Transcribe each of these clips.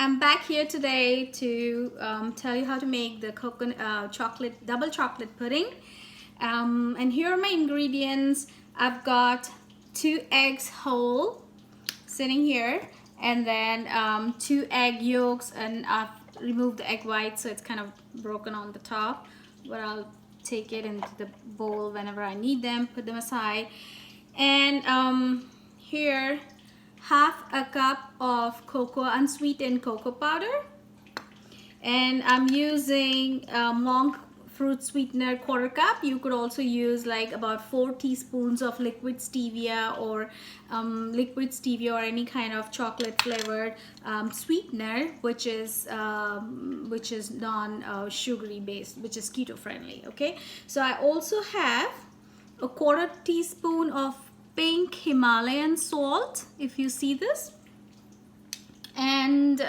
I'm back here today to tell you how to make the coconut double chocolate pudding. And here are my ingredients. I've got 2 eggs whole sitting here, and then 2 egg yolks, and I've removed the egg white so it's kind of broken on the top, but I'll take it into the bowl whenever I need them, put them aside. And here, half a cup of unsweetened cocoa powder, and I'm using monk fruit sweetener, 1/4 cup. You could also use like about 4 teaspoons of liquid stevia or or any kind of chocolate flavored sweetener, which is non-sugary based, which is keto friendly. Okay, so I also have a 1/4 teaspoon of pink Himalayan salt, if you see this, and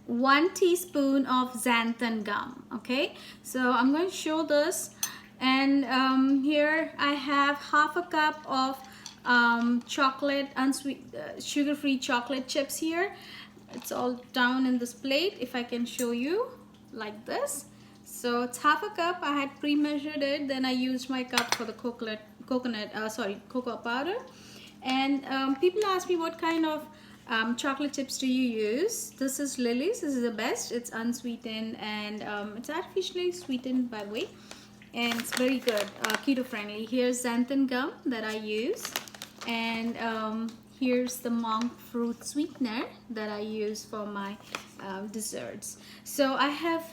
1 teaspoon of xanthan gum. Okay, so I'm going to show this, and here I have half a cup of chocolate, sugar-free chocolate chips here. It's all down in this plate, if I can show you like this. So it's half a cup. I had pre-measured it, then I used my cup for the cocoa powder. And people ask me, what kind of chocolate chips do you use? This is Lily's. This is the best. It's unsweetened, and it's artificially sweetened, by the way, and it's very good, keto friendly. Here's xanthan gum that I use, and here's the monk fruit sweetener that I use for my desserts. So I have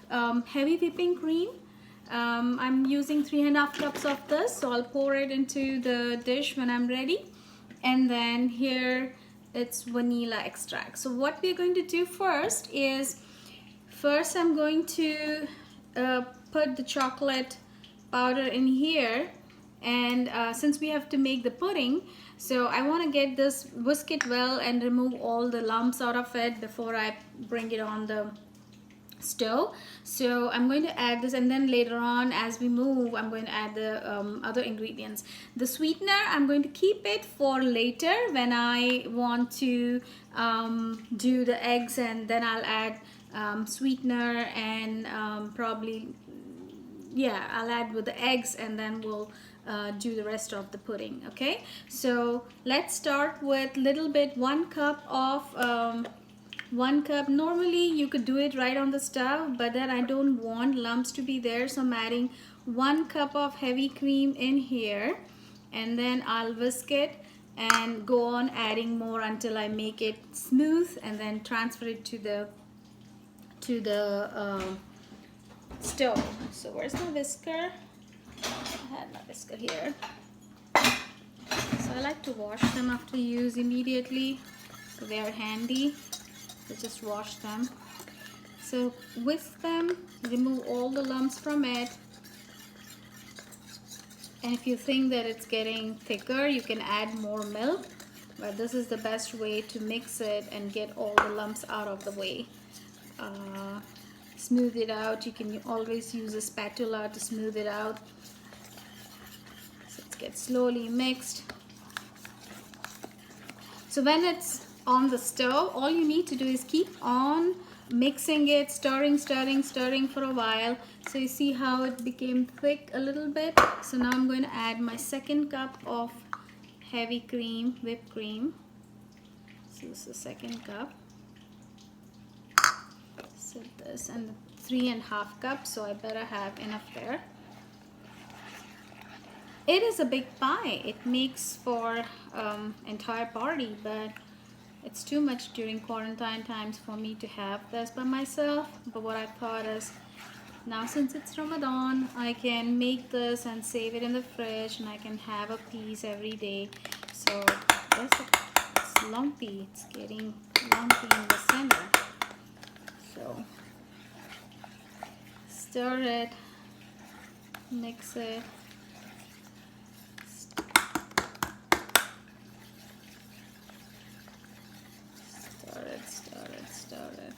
heavy whipping cream. I'm using 3½ cups of this, so I'll pour it into the dish when I'm ready. And then here it's vanilla extract. So what we're going to do first is, I'm going to put the chocolate powder in here, and since we have to make the pudding, so I want to get this, whisk it well and remove all the lumps out of it before I bring it on the stove. So I'm going to add this, and then later on as we move, I'm going to add the other ingredients. The sweetener, I'm going to keep it for later when I want to do the eggs, and then I'll add sweetener, and I'll add with the eggs, and then we'll do the rest of the pudding. Okay, so let's start with little bit, 1 cup of 1 cup. Normally you could do it right on the stove, but then I don't want lumps to be there, so I'm adding 1 cup of heavy cream in here, and then I'll whisk it and go on adding more until I make it smooth, and then transfer it to the stove. So where's my whisker? I had my whisker here. So I like to wash them after use immediately, so they are handy. So just wash them. So whisk them, remove all the lumps from it, and if you think that it's getting thicker, you can add more milk, but this is the best way to mix it and get all the lumps out of the way. Smooth it out. You can always use a spatula to smooth it out. So it gets slowly mixed. So when it's on the stove, all you need to do is keep on mixing it, stirring for a while. So you see how it became thick a little bit. So now I'm going to add my 2nd cup of heavy cream, whipped cream. So this is the 2nd cup. So this, and 3½ cups, so I better have enough there. It is a big pie. It makes for entire party, but it's too much during quarantine times for me to have this by myself. But what I thought is, now since it's Ramadan, I can make this and save it in the fridge, and I can have a piece every day. So it's lumpy. It's getting lumpy in the center. So stir it, mix it. Stir it.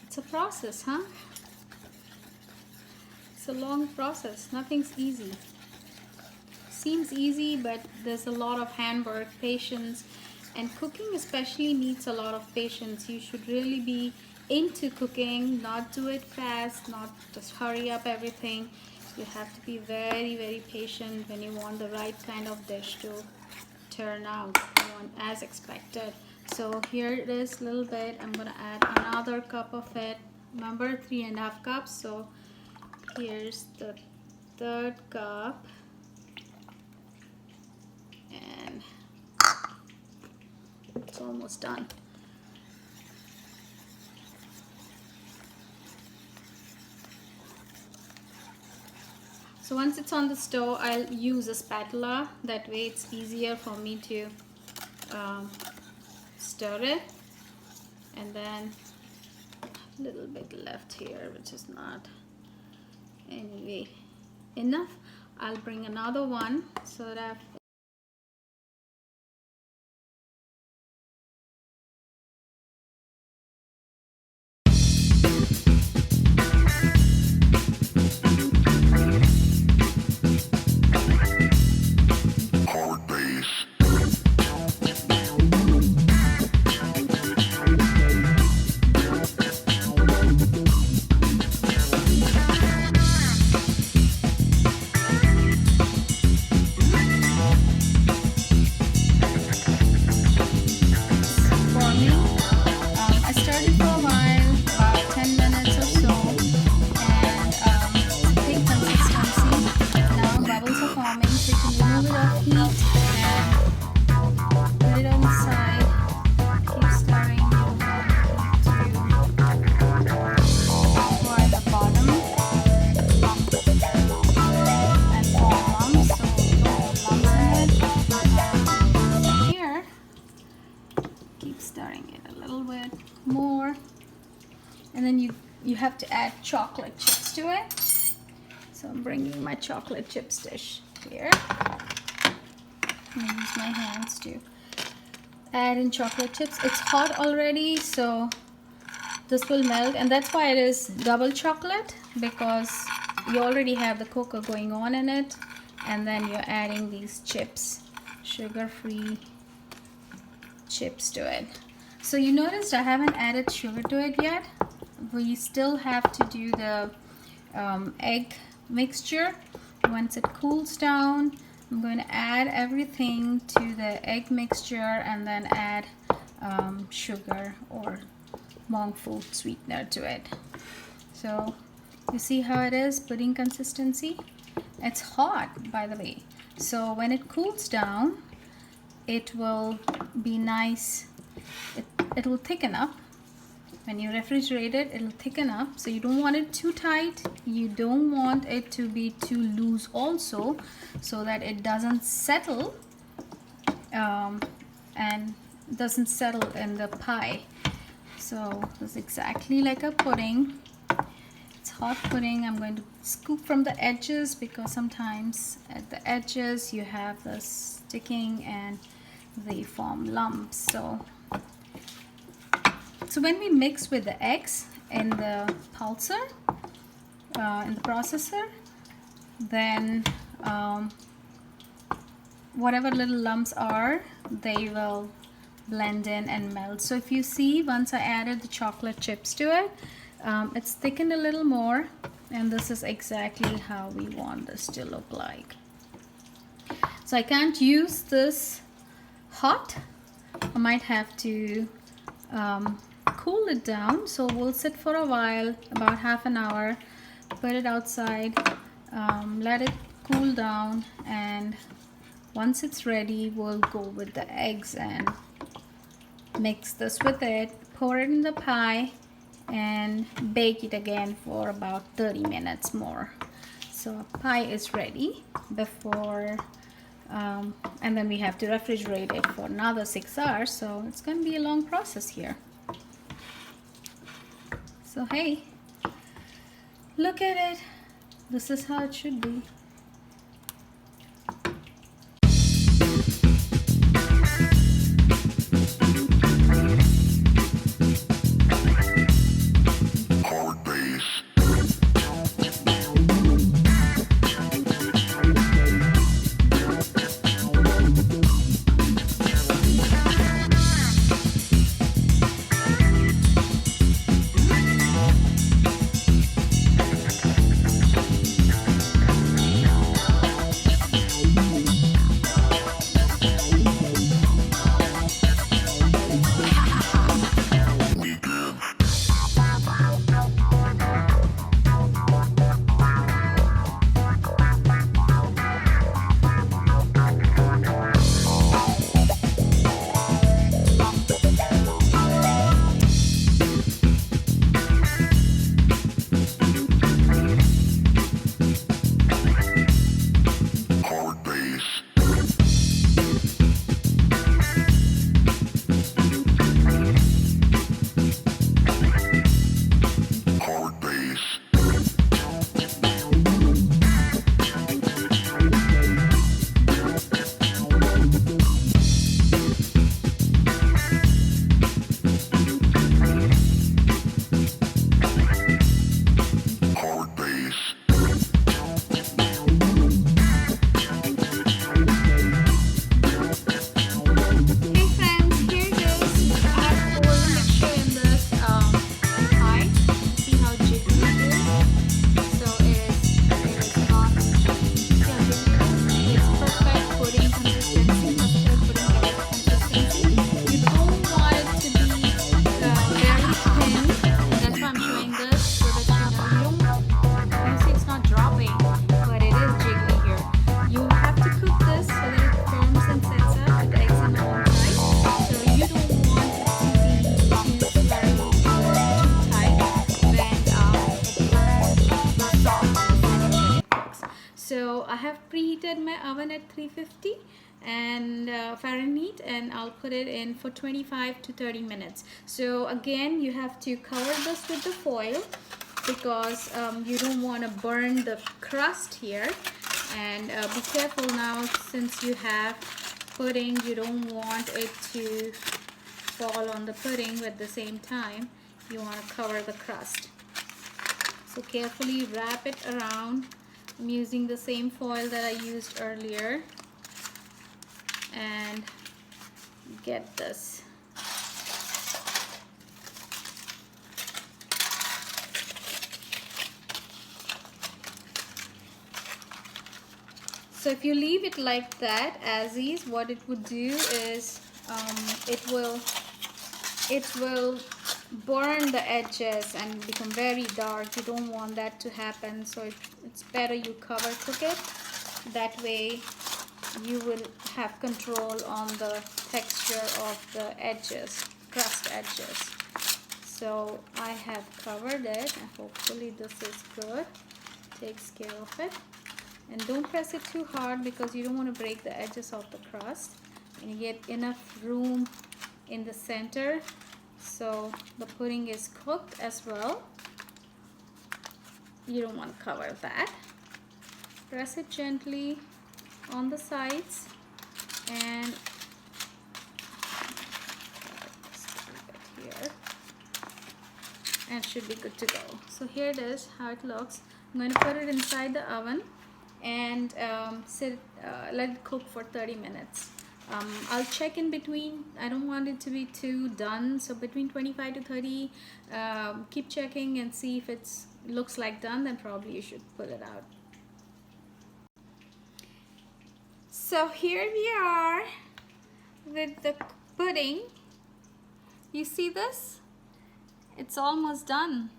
It's a process, huh? It's a long process. Nothing's easy. seems easy, but there's a lot of handwork, patience, and cooking especially needs a lot of patience. You should really be into cooking, not do it fast, not just hurry up everything. You have to be very, very patient when you want the right kind of dish to turn out as expected. So here it is a little bit. I'm gonna add another cup of it. Remember, 3.5 cups. So here's the third cup, and it's almost done. So once it's on the stove, I'll use a spatula. That way it's easier for me to stir it. And then a little bit left here, which is not anyway enough. I'll bring another one so that you have to add chocolate chips to it. So I'm bringing my chocolate chips dish here. I'm gonna use my hands to add in chocolate chips. It's hot already, so this will melt, and that's why it is double chocolate, because you already have the cocoa going on in it, and then you're adding these chips, sugar-free chips to it. So you noticed I haven't added sugar to it yet. We still have to do the egg mixture. Once it cools down, I'm going to add everything to the egg mixture and then add sugar or monk fruit sweetener to it. So you see how it is, pudding consistency. It's hot, by the way, so when it cools down it will be nice. It will thicken up. When you refrigerate it, it'll thicken up. So you don't want it too tight, you don't want it to be too loose also, so that it doesn't settle and doesn't settle in the pie. So it's exactly like a pudding. It's hot pudding. I'm going to scoop from the edges, because sometimes at the edges you have the sticking and they form lumps. So when we mix with the eggs in the pulser, in the processor, then whatever little lumps are, they will blend in and melt. So if you see, once I added the chocolate chips to it, it's thickened a little more, and this is exactly how we want this to look like. So I can't use this hot. I might have to cool it down. So we'll sit for a while, about half an hour, put it outside, let it cool down, and once it's ready, we'll go with the eggs and mix this with it, pour it in the pie, and bake it again for about 30 minutes more. So pie is ready before and then we have to refrigerate it for another 6 hours, so it's going to be a long process here. So hey, look at it. This is how it should be. I have preheated my oven at 350 and Fahrenheit, and I'll put it in for 25 to 30 minutes. So again, you have to cover this with the foil because you don't want to burn the crust here. And be careful now, since you have pudding, you don't want it to fall on the pudding at the same time. You want to cover the crust. So carefully wrap it around. I'm using the same foil that I used earlier, and get this. So if you leave it like that as is, what it would do is it will burn the edges and become very dark. You don't want that to happen, so it's better you cook it. That way you will have control on the texture of the edges, crust edges. So I have covered it, and hopefully this is good, takes care of it. And don't press it too hard because you don't want to break the edges of the crust, and you get enough room in the center so the pudding is cooked as well. You don't want to cover that. Press it gently on the sides and here, and it should be good to go. So here it is, how it looks. I'm going to put it inside the oven and let it cook for 30 minutes. I'll check in between. I don't want it to be too done, so between 25 to 30, keep checking and see if it looks like done, then probably you should pull it out. So here we are with the pudding. You see this? It's almost done.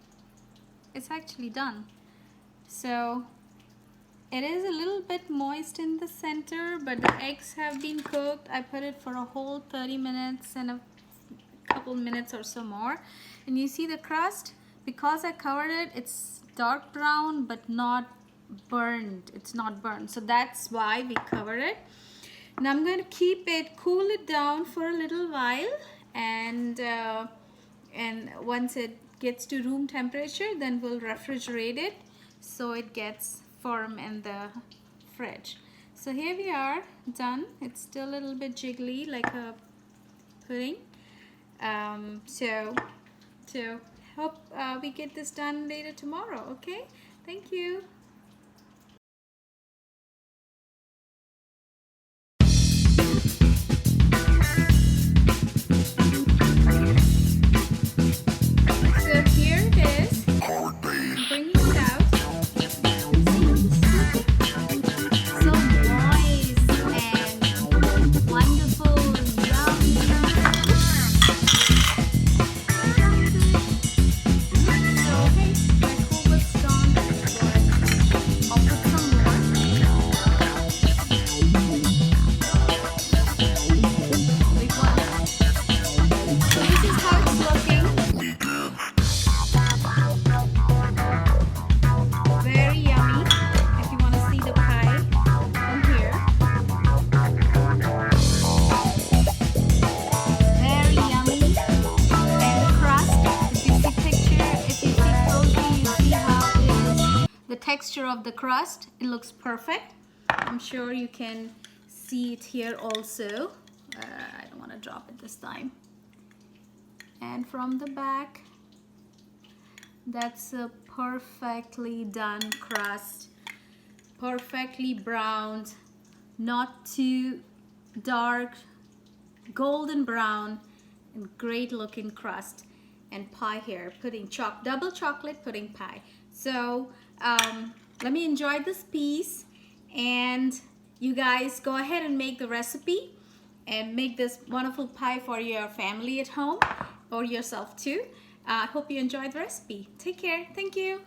It's actually done. So it is a little bit moist in the center, but the eggs have been cooked. I put it for a whole 30 minutes and a couple minutes or so more. And you see the crust? Because I covered it, it's dark brown but not burned. It's not burned. So that's why we covered it. Now I'm going to cool it down for a little while, and once it gets to room temperature, then we'll refrigerate it so it gets firm in the fridge. So here we are, done. It's still a little bit jiggly like a pudding. So hope we get this done later tomorrow. Okay, thank you. So here it is. Bring it out. Texture of the crust, it looks perfect. I'm sure you can see it here also. I don't want to drop it this time. And from the back, that's a perfectly done crust, perfectly browned, not too dark, golden brown, and great looking crust. And pie here, pudding, double chocolate pudding pie. So let me enjoy this piece, and you guys go ahead and make the recipe and make this wonderful pie for your family at home or yourself too. I hope you enjoyed the recipe. Take care. Thank you.